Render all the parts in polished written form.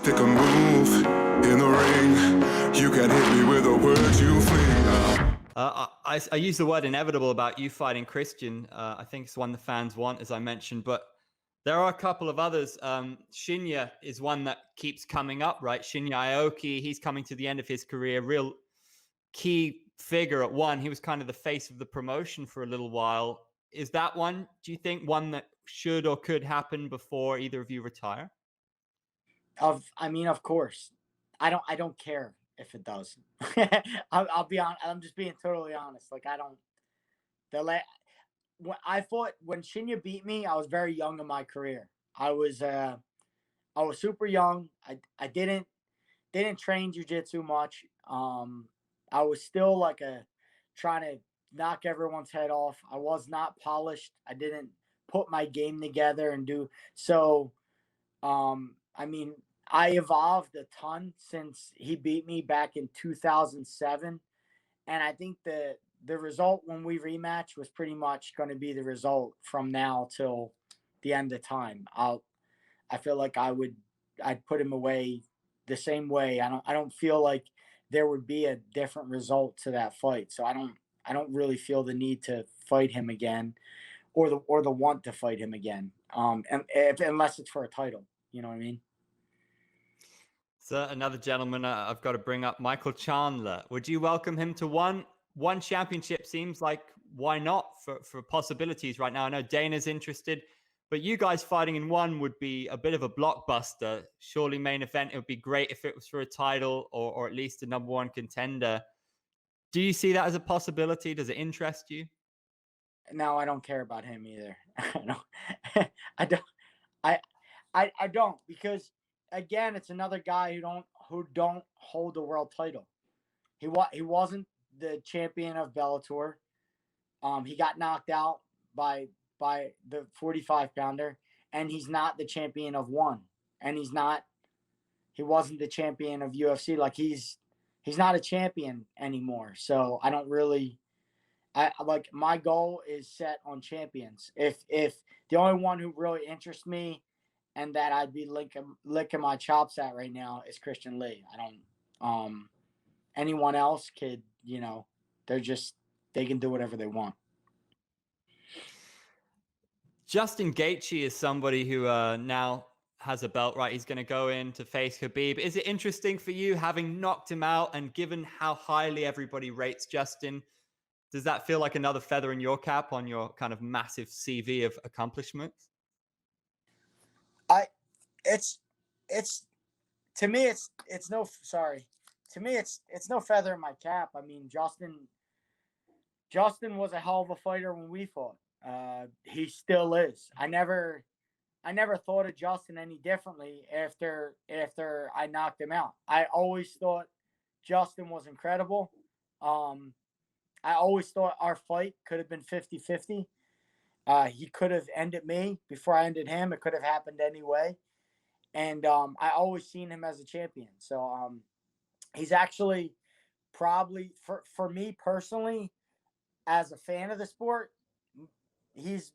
Take a move in the ring. You can hit me with the words you fling. I use the word inevitable about you fighting Christian. I think it's one the fans want, as I mentioned, but there are a couple of others. Shinya is one that keeps coming up, right? Shinya Aoki, he's coming to the end of his career, real key figure at one. He was kind of the face of the promotion for a little while. Is that one, do you think, one that should or could happen before either of you retire? Of course, I don't care if it does. I'll be on. I'm just being totally honest. Like I don't. The la- when I fought when Shinya beat me, I was very young in my career. I was super young. I didn't train jujitsu much. I was still like a trying to knock everyone's head off. I was not polished. I didn't put my game together and do so. I mean, I evolved a ton since he beat me back in 2007, and I think the result when we rematch was pretty much going to be the result from now till the end of time. I feel like I'd put him away the same way. I don't feel like there would be a different result to that fight. So I don't really feel the need to fight him again or the want to fight him again. And unless it's for a title, you know what I mean? So another gentleman I've got to bring up, Michael Chandler. Would you welcome him to one championship? Seems like why not for possibilities right now? I know Dana's interested, but you guys fighting in one would be a bit of a blockbuster. Surely main event. It would be great if it was for a title or at least a number one contender. Do you see that as a possibility? Does it interest you? No, I don't care about him either. I don't. I I don't because again, it's another guy who don't hold the world title. He wasn't the champion of Bellator. He got knocked out by the 45 pounder, and he's not the champion of one, and he wasn't the champion of UFC. Like he's not a champion anymore. So I don't really. I like my goal is set on champions. If the only one who really interests me and that I'd be licking my chops at right now is Christian Lee. I don't anyone else could, they can do whatever they want. Justin Gaethje is somebody who now has a belt, right? He's going to go in to face Khabib. Is it interesting for you, having knocked him out and given how highly everybody rates Justin? Does that feel like another feather in your cap on your kind of massive CV of accomplishments? I it's it's to me it's no sorry. To me it's no feather in my cap. I mean, Justin was a hell of a fighter when we fought. He still is. I never thought of Justin any differently after I knocked him out. I always thought Justin was incredible. Um, I always thought our fight could have been 50-50. He could have ended me before I ended him. It could have happened anyway. And I always seen him as a champion. So he's actually probably for me personally, as a fan of the sport, he's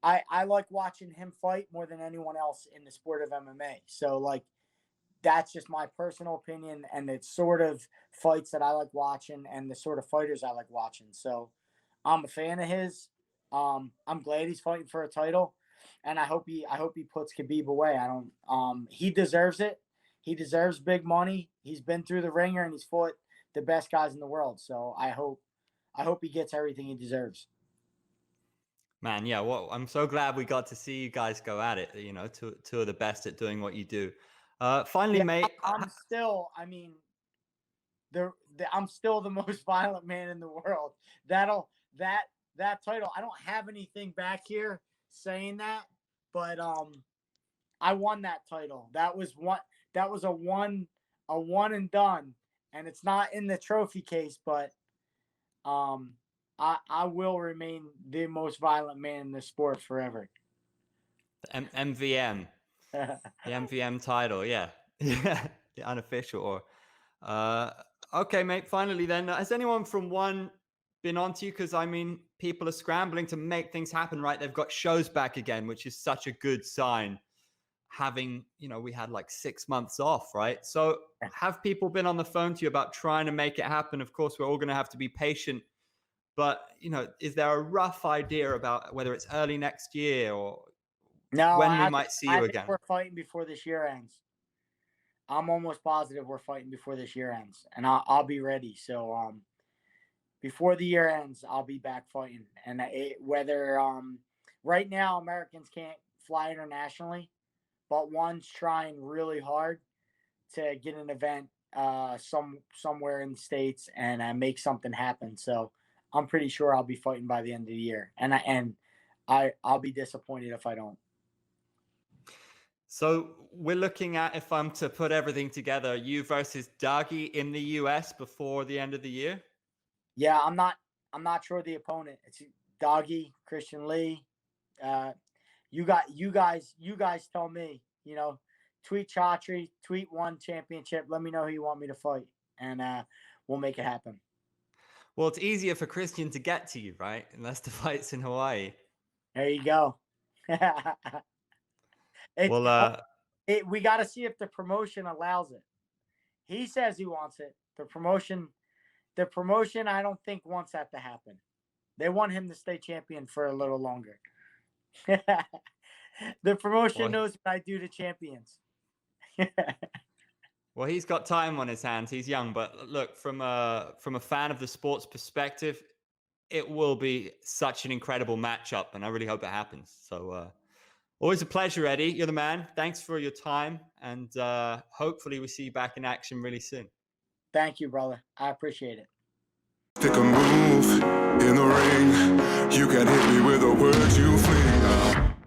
I like watching him fight more than anyone else in the sport of MMA. So like that's just my personal opinion, and it's sort of fights that I like watching and the sort of fighters I like watching. So I'm a fan of his. I'm glad he's fighting for a title, and I hope he puts Khabib away. I don't. He deserves it. He deserves big money. He's been through the ringer and he's fought the best guys in the world. So I hope he gets everything he deserves. Man, yeah, well, I'm so glad we got to see you guys go at it. You know, two of the best at doing what you do. Finally, Yeah, mate. I'm still. I mean, I'm still the most violent man in the world. That'll that that title. I don't have anything back here saying that, but I won that title. That was a one and done, and it's not in the trophy case, but um I will remain the most violent man in the sport forever. MVM, the MVM title, yeah, yeah, the unofficial. Or okay, mate. Finally, then, has anyone from one been on to you? Because I mean, people are scrambling to make things happen, right? They've got shows back again, which is such a good sign. having, we had like 6 months off, right? So have people been on the phone to you about trying to make it happen? Of course, we're all going to have to be patient, but is there a rough idea about whether it's early next year or No, when we might see you I think again? we're fighting before this year ends. I'm almost positive we're fighting before this year ends, and I'll be ready. So before the year ends, I'll be back fighting. And whether right now Americans can't fly internationally, but one's trying really hard to get an event somewhere in the States and make something happen. So I'm pretty sure I'll be fighting by the end of the year, and I'll be disappointed if I don't. So we're looking at, if I'm to put everything together, you versus Dagi in the US before the end of the year. Yeah, I'm not sure the opponent. It's Doggy, Christian Lee. You guys tell me. Tweet Chatri, tweet one championship. Let me know who you want me to fight, and we'll make it happen. Well, it's easier for Christian to get to you, right? Unless the fight's in Hawaii. There you go. We got to see if the promotion allows it. He says he wants it. The promotion, I don't think wants that to happen. They want him to stay champion for a little longer. The promotion knows what I do to champions. Well, he's got time on his hands. He's young, but look, from a fan of the sport's perspective, it will be such an incredible matchup, and I really hope it happens. So, always a pleasure, Eddie. You're the man. Thanks for your time, and hopefully we see you back in action really soon. Thank you, brother. I appreciate it. Pick a move in the ring. You can hit me with the words you fling.